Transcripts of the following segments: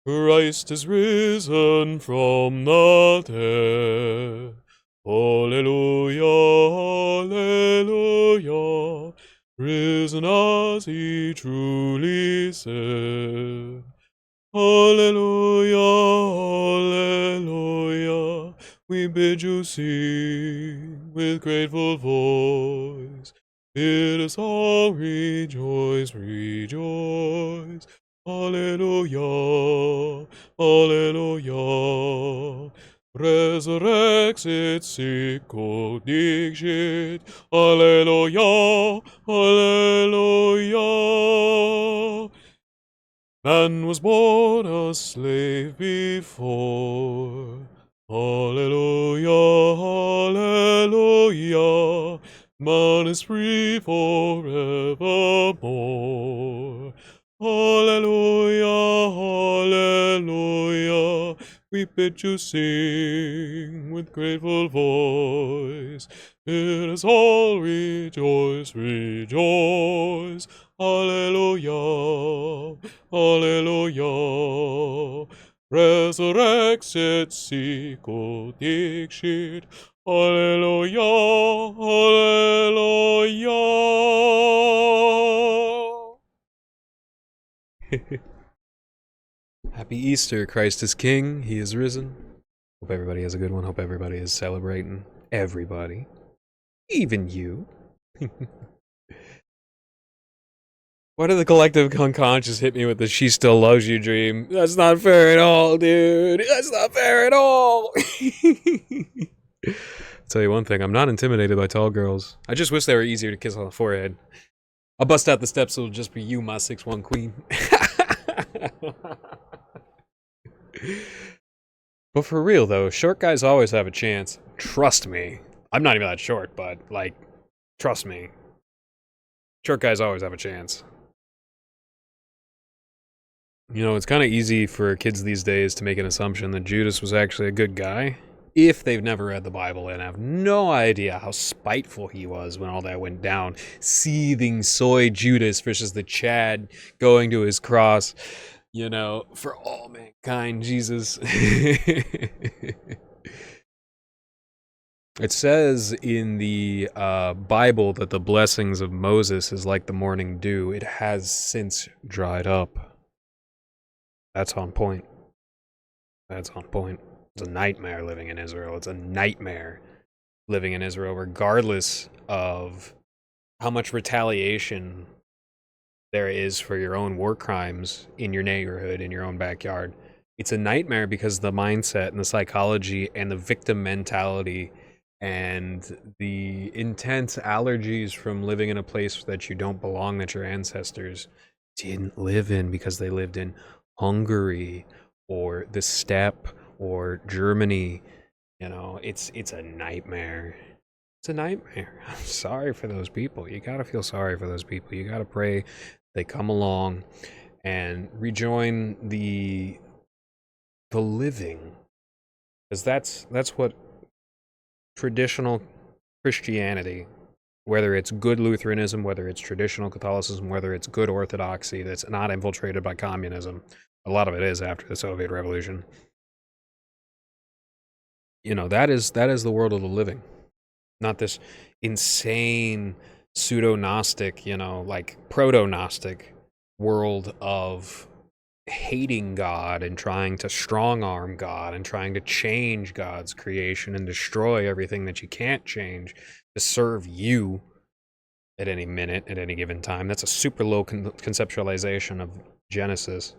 Christ is risen from the dead. Alleluia, alleluia, risen as he truly said. Alleluia, alleluia, we bid you sing with grateful voice. Let us all rejoice, rejoice. Alleluia, alleluia. Resurrexit sicut dixit. Alleluia, alleluia. Man was born a slave before. Alleluia, alleluia. Man is free forevermore. Alleluia, alleluia. We bid you sing with grateful voice. Let us all rejoice, rejoice. Alleluia, alleluia. Resurrexit sicut dixit. Alleluia, alleluia. Happy Easter, Christ is King, He is risen. Hope everybody has a good one. Hope everybody is celebrating. Everybody. Even you. Why did the collective unconscious hit me with the "she still loves you" dream? That's not fair at all, dude. That's not fair at all. I'll tell you one thing, I'm not intimidated by tall girls. I just wish they were easier to kiss on the forehead. I'll bust out the steps, it'll just be you, my 6'1" queen. But for real, though, short guys always have a chance. Trust me. I'm not even that short, but, like, trust me. Short guys always have a chance. You know, it's kind of easy for kids these days to make an assumption that Judas was actually a good guy if they've never read the Bible and have no idea how spiteful he was when all that went down. Seething soy Judas versus the Chad going to his cross, you know, for all mankind, Jesus. It says in the Bible that the blessings of Moses is like the morning dew. It has since dried up. That's on point. That's on point. It's a nightmare living in Israel. It's a nightmare living in Israel, regardless of how much retaliation there is for your own war crimes in your neighborhood, in your own backyard. It's a nightmare because the mindset and the psychology and the victim mentality and the intense allergies from living in a place that you don't belong, that your ancestors didn't live in because they lived in Hungary or the steppe or Germany. You know, it's a nightmare. It's a nightmare. I'm sorry for those people. You gotta feel sorry for those people. You gotta pray they come along and rejoin the living, because that's what traditional Christianity, whether it's good Lutheranism, whether it's traditional Catholicism, whether it's good Orthodoxy that's not infiltrated by communism. A lot of it is after the Soviet Revolution. You know, that is the world of the living. Not this insane pseudo-Gnostic, you know, like proto-Gnostic world of hating God and trying to strong-arm God and trying to change God's creation and destroy everything that you can't change to serve you at any minute, at any given time. That's a super low conceptualization of Genesis.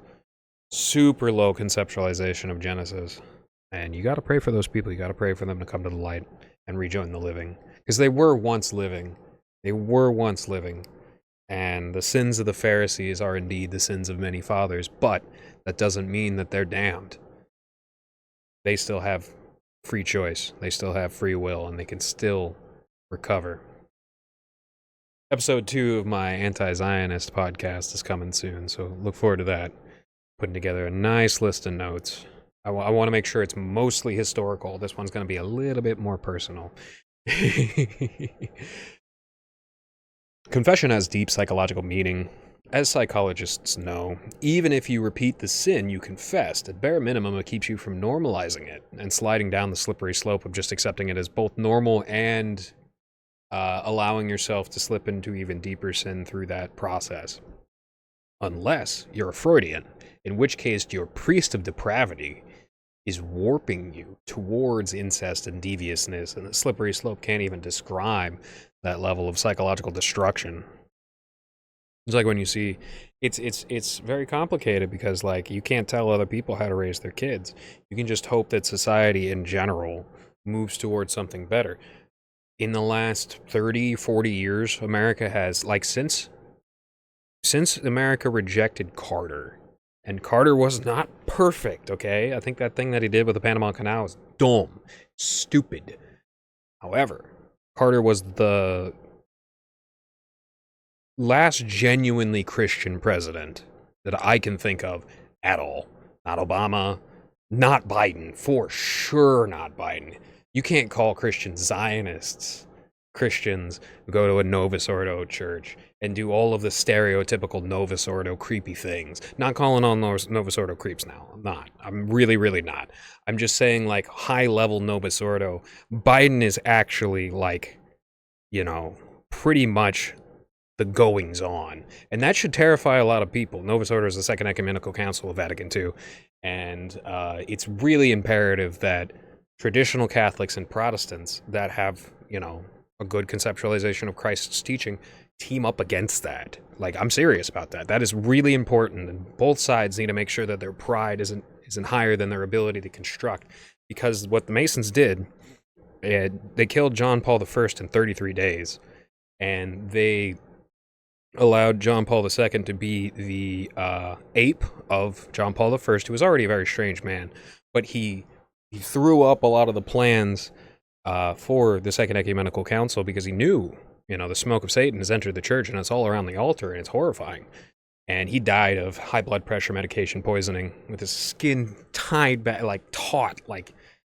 Super low conceptualization of Genesis. And you got to pray for those people. You got to pray for them to come to the light and rejoin the living. Because they were once living. They were once living. And the sins of the Pharisees are indeed the sins of many fathers. But that doesn't mean that they're damned. They still have free choice. They still have free will. And they can still recover. Episode 2 of my anti-Zionist podcast is coming soon. So look forward to that. Putting together a nice list of notes. I want to make sure it's mostly historical. This one's going to be a little bit more personal. Confession has deep psychological meaning. As psychologists know, even if you repeat the sin you confessed, at bare minimum it keeps you from normalizing it and sliding down the slippery slope of just accepting it as both normal and allowing yourself to slip into even deeper sin through that process. Unless you're a Freudian, in which case your priest of depravity is warping you towards incest and deviousness, and the slippery slope can't even describe that level of psychological destruction. It's like when you see, it's very complicated because like you can't tell other people how to raise their kids. You can just hope that society in general moves towards something better. In the last 30, 40 years, America has, like, since America rejected Carter, and Carter was not perfect, okay? I think that thing that he did with the Panama Canal was dumb, stupid. However, Carter was the last genuinely Christian president that I can think of at all. Not Obama, not Biden, for sure not Biden. You can't call Christian Zionists Christians who go to a Novus Ordo church and do all of the stereotypical Novus Ordo creepy things. Not calling on those Novus Ordo creeps now. I'm not. I'm really, really not. I'm just saying, like, high level Novus Ordo. Biden is actually, like, pretty much the goings on. And that should terrify a lot of people. Novus Ordo is the Second Ecumenical Council of Vatican II. And it's really imperative that traditional Catholics and Protestants that have, a good conceptualization of Christ's teaching team up against that. Like, I'm serious about that. That is really important. And both sides need to make sure that their pride isn't higher than their ability to construct. Because what the Masons did, they killed John Paul I in 33 days. And they allowed John Paul II to be the ape of John Paul I, who was already a very strange man. But he threw up a lot of the plans for the Second Ecumenical Council because he knew, the smoke of Satan has entered the church and it's all around the altar and it's horrifying. And he died of high blood pressure medication poisoning with his skin tied back, taut,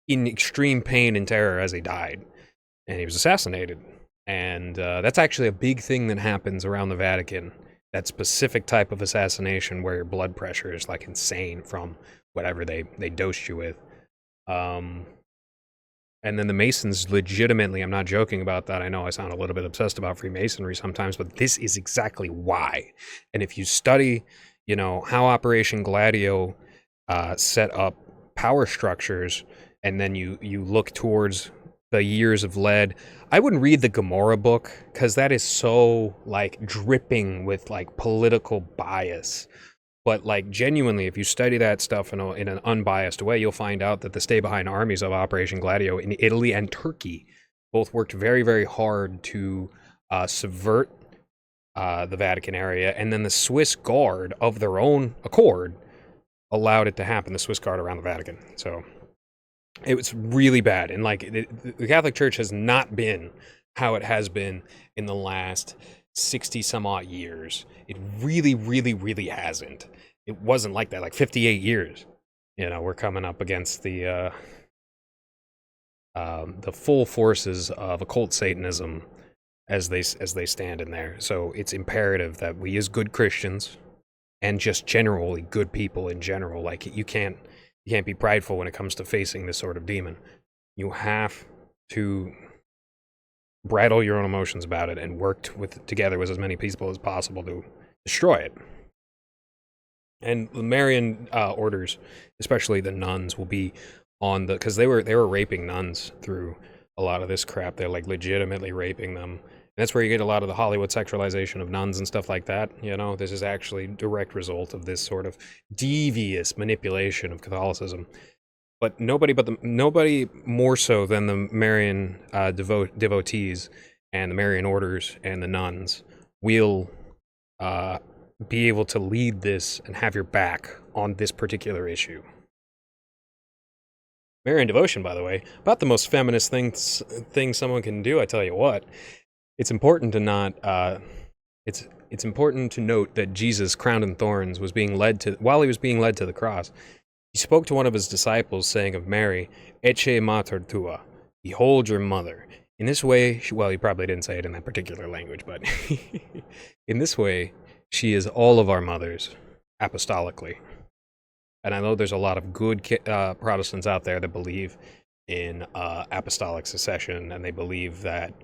in extreme pain and terror as he died. And he was assassinated. And that's actually a big thing that happens around the Vatican. That specific type of assassination where your blood pressure is insane from whatever they dosed you with. And then the Masons legitimately, I'm not joking about that. I know I sound a little bit obsessed about Freemasonry sometimes, but this is exactly why. And if you study, how Operation Gladio set up power structures, and then you look towards the years of lead, I wouldn't read the Gomorrah book because that is so dripping with political bias. But genuinely, if you study that stuff in an unbiased way, you'll find out that the stay-behind armies of Operation Gladio in Italy and Turkey both worked very, very hard to subvert the Vatican area, and then the Swiss Guard, of their own accord, allowed it to happen. The Swiss Guard around the Vatican. So it was really bad, and the Catholic Church has not been how it has been in the last 60 some odd years. It really, really, really hasn't. It wasn't like that, 58 years. We're coming up against the full forces of occult Satanism as they stand in there. So it's imperative that we, as good Christians, and just generally good people in general, you can't be prideful when it comes to facing this sort of demon. You have to bridle your own emotions about it and work together with as many people as possible to destroy it. And the Marian orders, especially the nuns, will be on because they were raping nuns through a lot of this crap. They're legitimately raping them. And that's where you get a lot of the Hollywood sexualization of nuns and stuff like that. This is actually a direct result of this sort of devious manipulation of Catholicism. But nobody more so than the Marian devotees and the Marian orders and the nuns will be able to lead this and have your back on this particular issue. Marian devotion, by the way, about the most feminist thing someone can do. I tell you what, it's important to not. It's important to note that Jesus, crowned in thorns, while he was being led to the cross, he spoke to one of his disciples, saying of Mary, "Ecce mater tua," behold your mother. In this way, he probably didn't say it in that particular language, but in this way, She is all of our mothers, apostolically. And I know there's a lot of good Protestants out there that believe in apostolic succession, and they believe that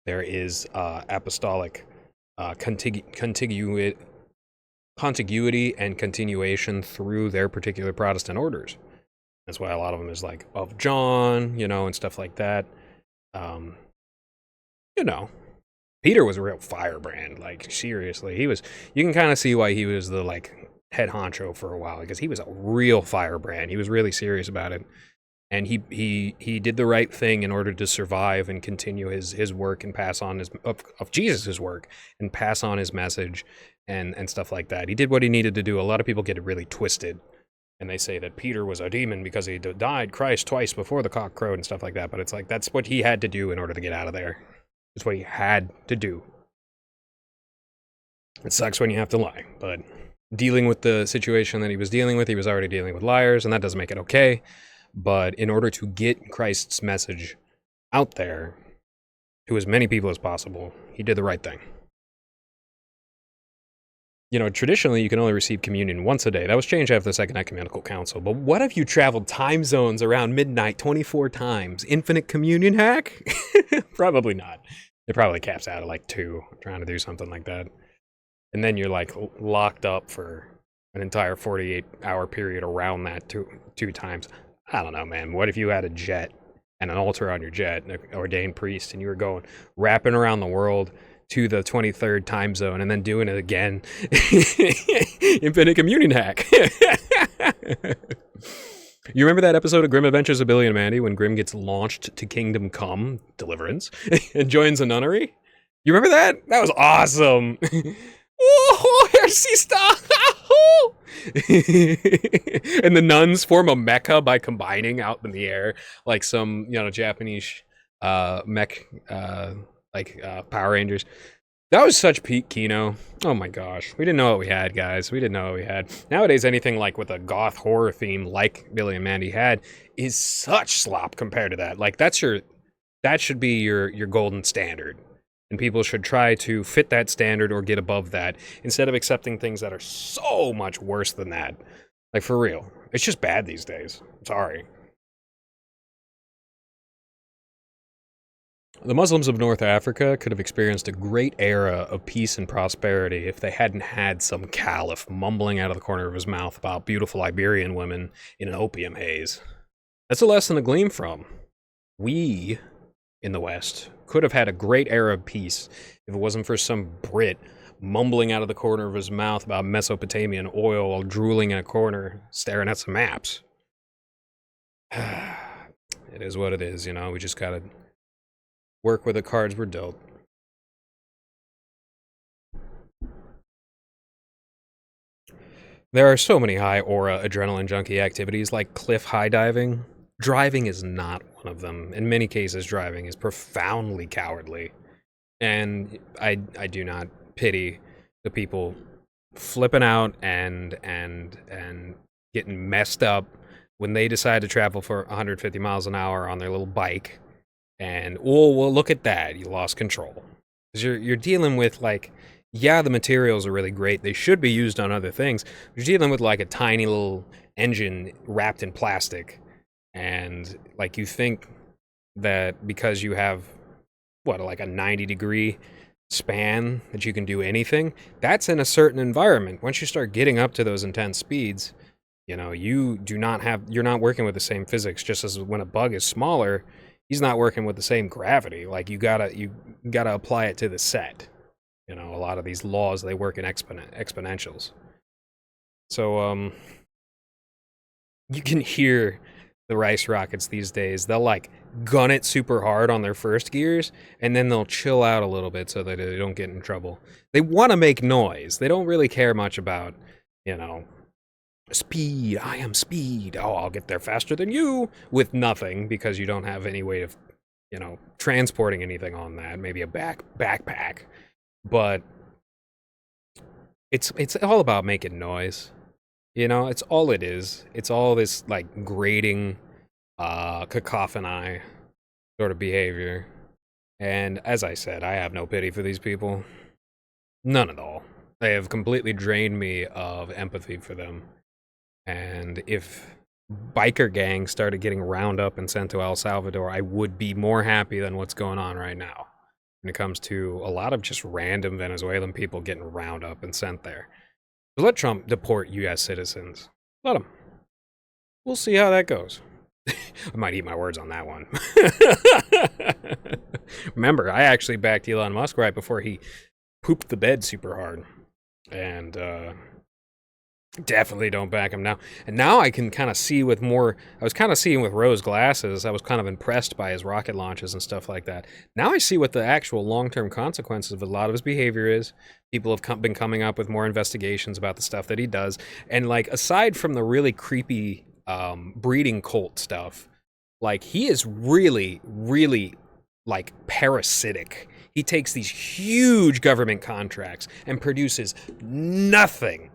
there is apostolic contiguity and continuation through their particular Protestant orders. That's why a lot of them is like of John, and stuff like that. Um, you know, Peter was a real firebrand. Like, seriously, he was. You can kind of see why he was the like head honcho for a while, because he was a real firebrand. He was really serious about it, and he did the right thing in order to survive and continue his work and pass on his of Jesus' work and pass on his message and stuff like that. He did what he needed to do. A lot of people get it really twisted, and they say that Peter was a demon because he died Christ twice before the cock crowed and stuff like that. But it's like, that's what he had to do in order to get out of there. It's what he had to do. It sucks when you have to lie, but dealing with the situation that he was dealing with, he was already dealing with liars, and that doesn't make it okay. But in order to get Christ's message out there to as many people as possible, he did the right thing. Traditionally, you can only receive communion once a day. That was changed after the Second Ecumenical Council. But what if you traveled time zones around midnight 24 times? Infinite communion hack? Probably not. It probably caps out at like 2, trying to do something like that. And then you're like locked up for an entire 48-hour period around that two times. I don't know, man. What if you had a jet and an altar on your jet, an ordained priest, and you were going wrapping around the world to the 23rd time zone and then doing it again? Infinite communion hack. You remember that episode of Grim Adventures of Billy and Mandy when Grim gets launched to Kingdom Come, Deliverance, and joins a nunnery? You remember that? That was awesome. Oh, and the nuns form a mecha by combining out in the air like some Japanese mech Power Rangers. That was such peak Kino. Oh my gosh, we didn't know what we had, guys. We didn't know what we had. Nowadays, anything like with a goth horror theme like Billy and Mandy had is such slop compared to that. Like, that should be your golden standard. And people should try to fit that standard or get above that instead of accepting things that are so much worse than that. Like, for real. It's just bad these days. Sorry. The Muslims of North Africa could have experienced a great era of peace and prosperity if they hadn't had some caliph mumbling out of the corner of his mouth about beautiful Iberian women in an opium haze. That's a lesson to glean from. We, in the West, could have had a great era of peace if it wasn't for some Brit mumbling out of the corner of his mouth about Mesopotamian oil while drooling in a corner, staring at some maps. It is what it is, we just gotta work with the cards we're dealt. There are so many high aura adrenaline junkie activities like cliff high diving. Driving is not one of them. In many cases, driving is profoundly cowardly. And I do not pity the people flipping out and getting messed up when they decide to travel for 150 miles an hour on their little bike. And, oh, well, look at that. You lost control. Because you're dealing with, like, yeah, the materials are really great. They should be used on other things. You're dealing with, like, a tiny little engine wrapped in plastic. And, like, you think that because you have, like a 90-degree span that you can do anything? That's in a certain environment. Once you start getting up to those intense speeds, you're not working with the same physics. Just as when a bug is smaller, he's not working with the same gravity. Like, you gotta apply it to the set. A lot of these laws, they work in exponentials. So, you can hear the Rice Rockets these days. They'll, like, gun it super hard on their first gears, and then they'll chill out a little bit so that they don't get in trouble. They want to make noise. They don't really care much about, speed. I am speed. Oh, I'll get there faster than you, with nothing, because you don't have any way of, transporting anything on that. Maybe a backpack. But it's all about making noise. It's all it is. It's all this, like, grating, cacophony sort of behavior. And as I said, I have no pity for these people. None at all. They have completely drained me of empathy for them. And if biker gangs started getting round up and sent to El Salvador, I would be more happy than what's going on right now when it comes to a lot of just random Venezuelan people getting round up and sent there. Let Trump deport U.S. citizens. Let him. We'll see how that goes. I might eat my words on that one. Remember, I actually backed Elon Musk right before he pooped the bed super hard. And definitely don't back him now. And now I can kind of see with more. I was kind of seeing with rose glasses. I was kind of impressed by his rocket launches and stuff like that. Now I see what the actual long-term consequences of a lot of his behavior is. People have been coming up with more investigations about the stuff that he does. And like, aside from the really creepy breeding cult stuff, like, he is really, really like parasitic. He takes these huge government contracts and produces nothing.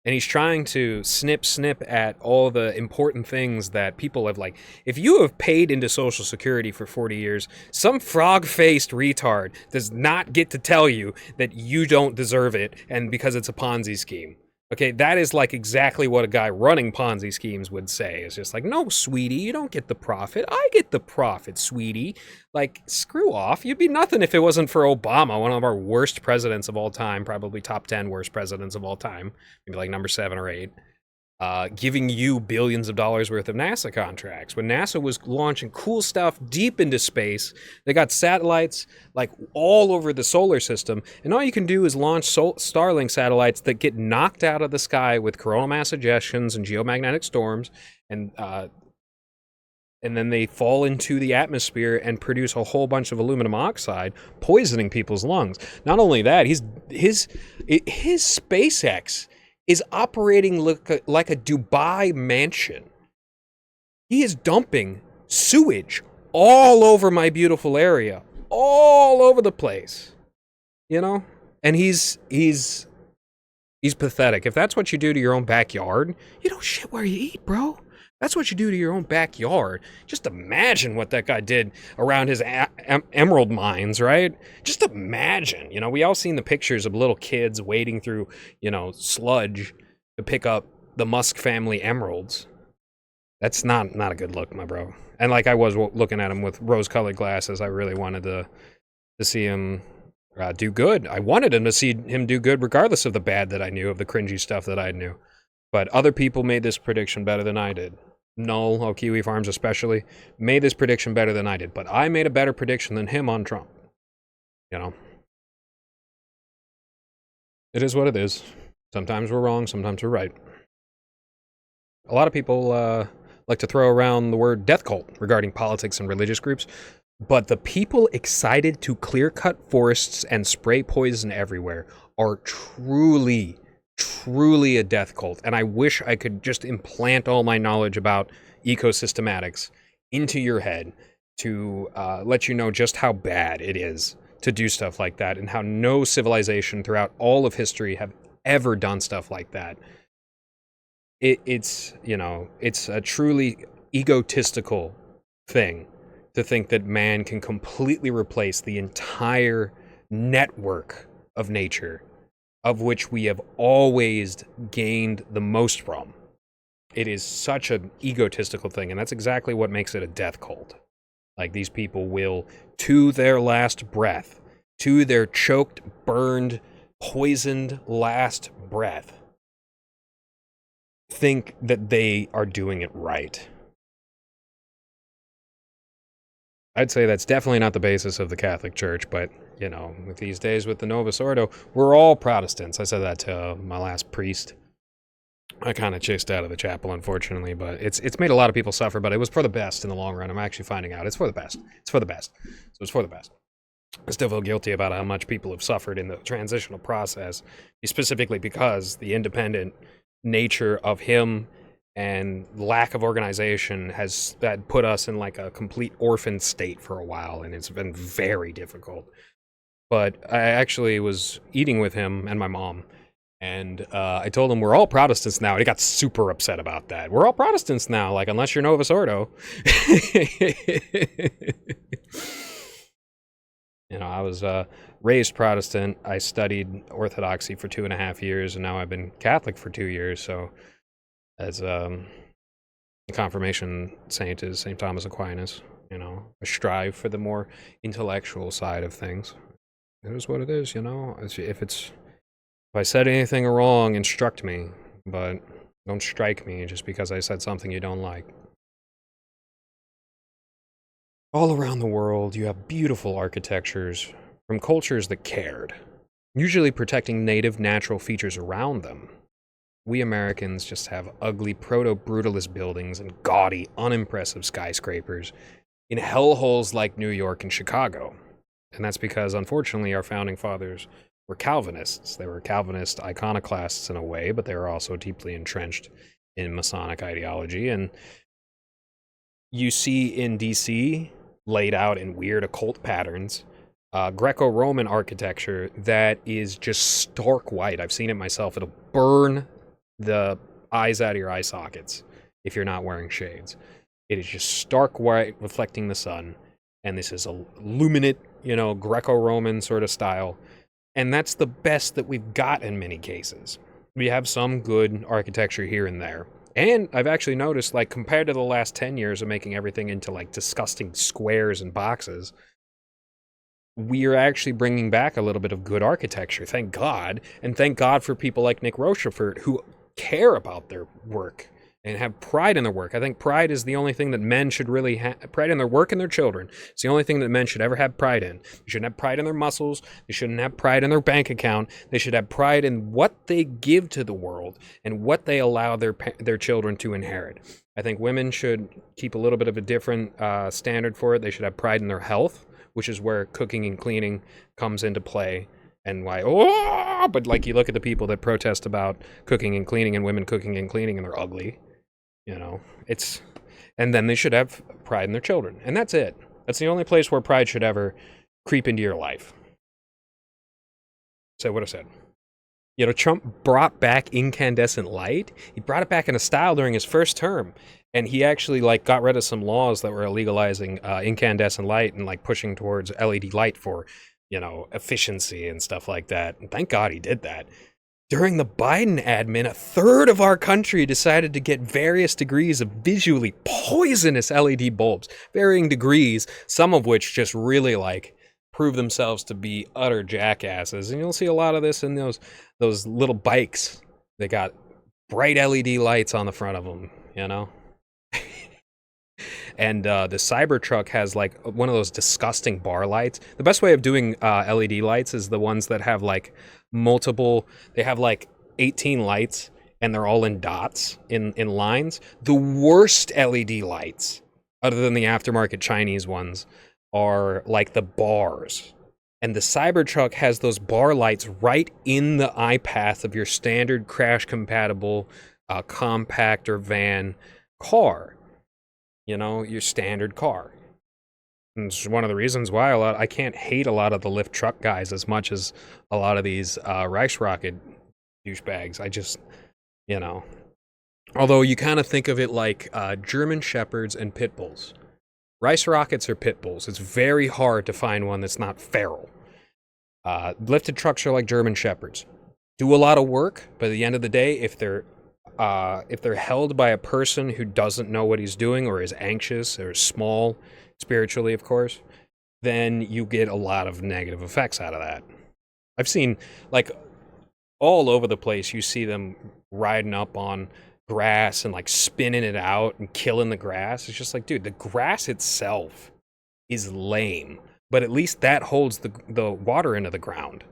And he's trying to snip at all the important things that people have, like, if you have paid into Social Security for 40 years, some frog-faced retard does not get to tell you that you don't deserve it and because it's a Ponzi scheme. Okay, that is like exactly what a guy running Ponzi schemes would say. It's just like, no, sweetie, you don't get the profit. I get the profit, sweetie. Like, screw off. You'd be nothing if it wasn't for Obama, one of our worst presidents of all time, probably top 10 worst presidents of all time, maybe like number 7 or 8, giving you billions of dollars worth of NASA contracts. When NASA was launching cool stuff deep into space, they got satellites like all over the solar system, and all you can do is launch Starlink satellites that get knocked out of the sky with coronal mass ejections and geomagnetic storms, and then they fall into the atmosphere and produce a whole bunch of aluminum oxide, poisoning people's lungs. Not only that, his SpaceX is operating like a Dubai mansion. He is dumping sewage all over my beautiful area, all over the place, you know? And he's pathetic. If that's what you do to your own backyard, you don't shit where you eat, bro. That's what you do to your own backyard. Just imagine what that guy did around his emerald mines, right? Just imagine. You know, we all seen the pictures of little kids wading through, you know, sludge to pick up the Musk family emeralds. That's not a good look, my bro. And like, I was looking at him with rose-colored glasses. I really wanted to see him do good. I wanted him to see him do good regardless of the bad that I knew, of the cringy stuff that I knew. But other people made this prediction better than I did. Null, of Kiwi Farms especially, made this prediction better than I did. But I made a better prediction than him on Trump. You know? It is what it is. Sometimes we're wrong, sometimes we're right. A lot of people like to throw around the word death cult regarding politics and religious groups. But the people excited to clear-cut forests and spray poison everywhere are truly a death cult, and I wish I could just implant all my knowledge about ecosystematics into your head to let you know just how bad it is to do stuff like that, and how no civilization throughout all of history have ever done stuff like that. It's a truly egotistical thing to think that man can completely replace the entire network of nature, of which we have always gained the most from. It is such an egotistical thing, and that's exactly what makes it a death cult. Like, these people will, to their last breath, to their choked, burned, poisoned last breath, think that they are doing it right. I'd say that's definitely not the basis of the Catholic Church, but, you know, with these days with the Novus Ordo, we're all Protestants. I said that to my last priest. I kind of chased out of the chapel, unfortunately, but it's made a lot of people suffer, but it was for the best in the long run. I'm actually finding out it's for the best. It's for the best. So it's for the best. I still feel guilty about how much people have suffered in the transitional process, specifically because the independent nature of him and lack of organization has that put us in like a complete orphan state for a while, and it's been very difficult. But I actually was eating with him and my mom, and I told him we're all Protestants now, and he got super upset about that. We're all Protestants now, like, unless you're Novus Ordo. I was raised Protestant. I studied Orthodoxy for 2.5 years, and now I've been Catholic for 2 years. So, as a confirmation saint is St. Thomas Aquinas. I strive for the more intellectual side of things. It is what it is. If I said anything wrong, instruct me, but don't strike me just because I said something you don't like. All around the world, you have beautiful architectures from cultures that cared, usually protecting native natural features around them. We Americans just have ugly proto-brutalist buildings and gaudy, unimpressive skyscrapers in hellholes like New York and Chicago. And that's because, unfortunately, our founding fathers were Calvinists. They were Calvinist iconoclasts in a way, but they were also deeply entrenched in Masonic ideology. And you see in DC, laid out in weird occult patterns, Greco-Roman architecture that is just stark white. I've seen it myself. It'll burn the eyes out of your eye sockets if you're not wearing shades. It is just stark white, reflecting the sun, and this is a luminate, Greco-Roman sort of style, and that's the best that we've got in many cases. We have some good architecture here and there, and I've actually noticed, like, compared to the last 10 years of making everything into, like, disgusting squares and boxes, we are actually bringing back a little bit of good architecture, thank God, and thank God for people like Nick Rochefort who care about their work and have pride in their work. I think pride is the only thing that men should really have. Pride in their work and their children. It's the only thing that men should ever have pride in. They shouldn't have pride in their muscles. They shouldn't have pride in their bank account. They should have pride in what they give to the world and what they allow their children to inherit. I think women should keep a little bit of a different standard for it. They should have pride in their health, which is where cooking and cleaning comes into play. And why, but like you look at the people that protest about cooking and cleaning and women cooking and cleaning and they're ugly. And then they should have pride in their children. And that's it. That's the only place where pride should ever creep into your life. Say what I said. Trump brought back incandescent light. He brought it back in a style during his first term. And he actually got rid of some laws that were legalizing incandescent light and pushing towards LED light for, efficiency and stuff like that. And thank God he did that. During the Biden admin, a third of our country decided to get various degrees of visually poisonous LED bulbs, varying degrees, some of which just really prove themselves to be utter jackasses. And you'll see a lot of this in those little bikes. They got bright LED lights on the front of them, And the Cybertruck has one of those disgusting bar lights. The best way of doing LED lights is the ones that have multiple. They have 18 lights and they're all in dots in lines. The worst LED lights, other than the aftermarket Chinese ones, are the bars. And the Cybertruck has those bar lights right in the eye path of your standard crash compatible compact or van car. Your standard car. And it's one of the reasons why I can't hate a lot of the lift truck guys as much as a lot of these rice rocket douchebags. I just, although you kind of think of it like German shepherds and pit bulls. Rice rockets are pit bulls. It's very hard to find one that's not feral. Lifted trucks are like German shepherds. Do a lot of work, but at the end of the day, if they're held by a person who doesn't know what he's doing or is anxious or small, spiritually, of course, then you get a lot of negative effects out of that. I've seen, all over the place, you see them riding up on grass and, spinning it out and killing the grass. It's just dude, the grass itself is lame, but at least that holds the water into the ground.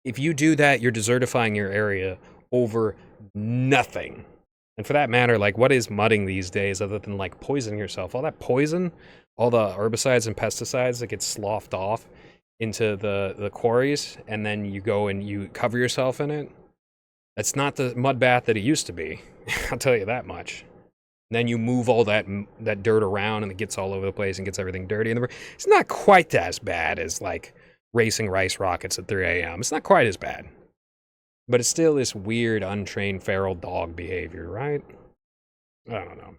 If you do that, you're desertifying your area over nothing. And for that matter, what is mudding these days other than poisoning yourself? All that poison, all the herbicides and pesticides that get sloughed off into the quarries, and then you go and you cover yourself in it. That's not the mud bath that it used to be. I'll tell you that much. And then you move all that dirt around and it gets all over the place and gets everything dirty. And it's not quite as bad as racing rice rockets at 3 a.m. It's not quite as bad. But it's still this weird, untrained, feral dog behavior, right? I don't know.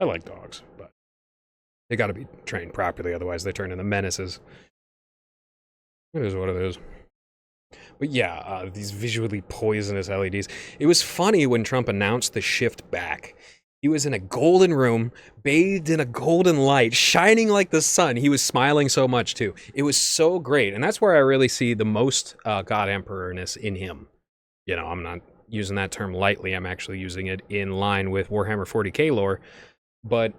I like dogs, but they gotta be trained properly, otherwise they turn into menaces. It is what it is. But yeah, these visually poisonous LEDs. It was funny when Trump announced the shift back. He was in a golden room, bathed in a golden light, shining like the sun. He was smiling so much too. It was so great. And that's where I really see the most God Emperorness in him. You know, I'm not using that term lightly. I'm actually using it in line with Warhammer 40k lore. But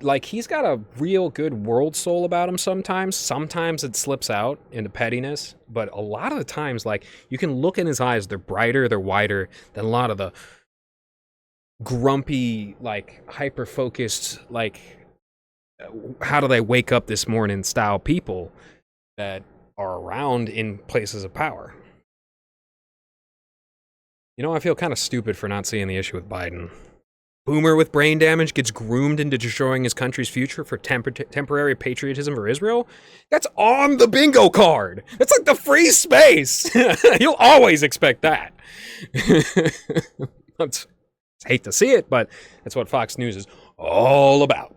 like, he's got a real good world soul about him sometimes. Sometimes it slips out into pettiness, but a lot of the times, like, you can look in his eyes, they're brighter, they're wider than a lot of the grumpy, like, hyper-focused, like, how do they wake up this morning style people that are around in places of power. You know, I feel kind of stupid for not seeing the issue with Biden. Boomer with brain damage gets groomed into destroying his country's future for temporary patriotism for Israel? That's on the bingo card. That's like the free space. You'll always expect that. I hate to see it, but that's what Fox News is all about.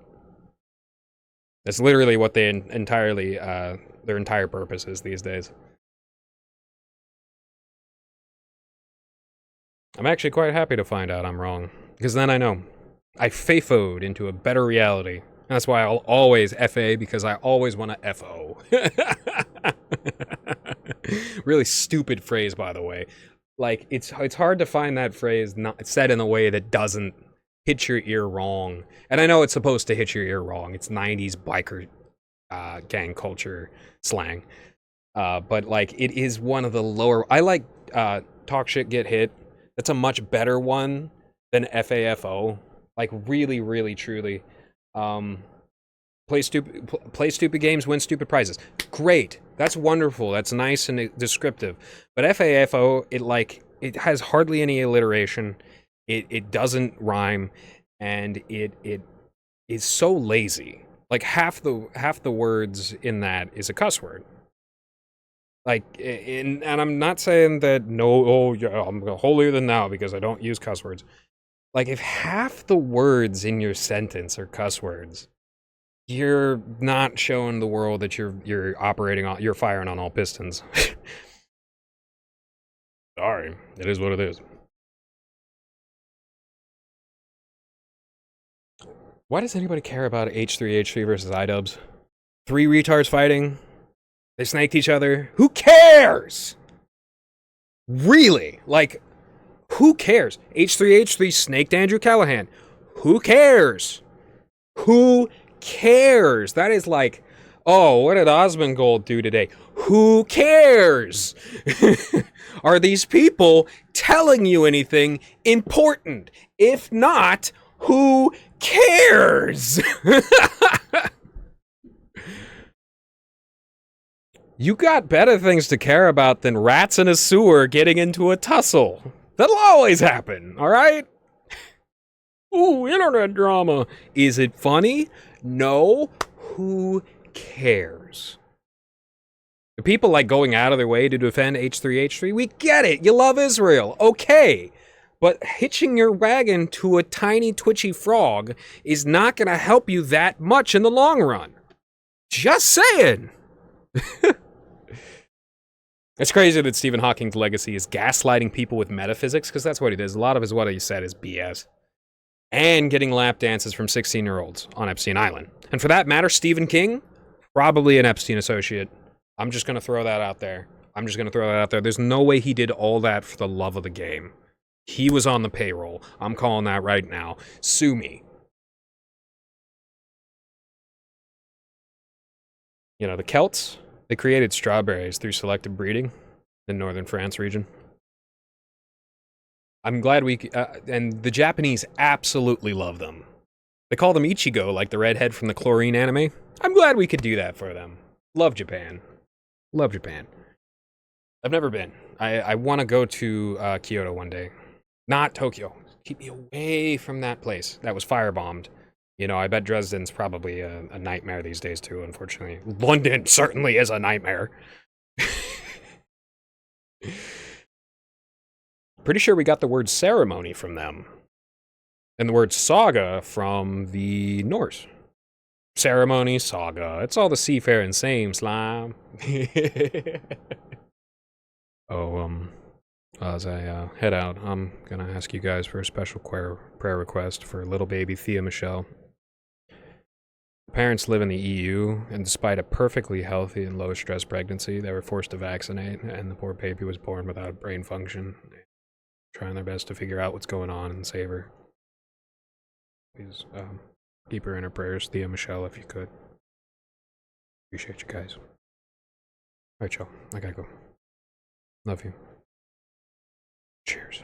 That's literally what they entirely, their entire purpose is these days. I'm actually quite happy to find out I'm wrong. Because then I know. I FAFO'd into a better reality. That's why I'll always FA, because I always want to FO. Really stupid phrase, by the way. Like, it's hard to find that phrase not said in a way that doesn't hit your ear wrong. And I know it's supposed to hit your ear wrong. It's 90s biker gang culture slang. But, like, it is one of the lower... I like talk shit, get hit. That's a much better one than FAFO. Like, really, really, truly. Play stupid games, win stupid prizes. Great. That's wonderful. That's nice and descriptive. But FAFO, it has hardly any alliteration. It doesn't rhyme, and it is so lazy. Like, half the words in that is a cuss word. Like, and I'm not saying that, I'm holier than thou because I don't use cuss words. Like, if half the words in your sentence are cuss words, you're not showing the world that you're firing on all pistons. Sorry, it is what it is. Why does anybody care about H3 versus iDubbbz? 3 retards fighting. They snaked each other. Who cares? Really? Like, who cares? H3 snaked Andrew Callahan. Who cares? Who cares? That is like, oh, what did Osmongold do today? Who cares? Are these people telling you anything important? If not, who cares? You got better things to care about than rats in a sewer getting into a tussle. That'll always happen, all right? Ooh, internet drama. Is it funny? No. Who cares? The people like going out of their way to defend H3, we get it. You love Israel. Okay. But hitching your wagon to a tiny twitchy frog is not going to help you that much in the long run. Just saying. It's crazy that Stephen Hawking's legacy is gaslighting people with metaphysics, because that's what he does. A lot of what he said is BS. And getting lap dances from 16-year-olds on Epstein Island. And for that matter, Stephen King, probably an Epstein associate. I'm just going to throw that out there. There's no way he did all that for the love of the game. He was on the payroll. I'm calling that right now. Sue me. You know, the Celts, they created strawberries through selective breeding in northern France region. I'm glad and the Japanese absolutely love them. They call them Ichigo, like the redhead from the Chlorine anime. I'm glad we could do that for them. Love Japan. Love Japan. I've never been. I want to go to Kyoto one day. Not Tokyo. Keep me away from that place. That was firebombed. You know, I bet Dresden's probably a nightmare these days, too, unfortunately. London certainly is a nightmare. Pretty sure we got the word ceremony from them. And the word saga from the Norse. ceremony saga. It's all the seafaring same, slime. Oh, as I head out, I'm gonna ask you guys for a special prayer request for little baby Thea Michelle. Parents live in the EU, and despite a perfectly healthy and low-stress pregnancy, they were forced to vaccinate, and the poor baby was born without brain function. Trying their best to figure out what's going on and save her. Please keep her in her prayers, Thea Michelle, if you could. Appreciate you guys. Alright, y'all. I gotta go. Love you. Cheers.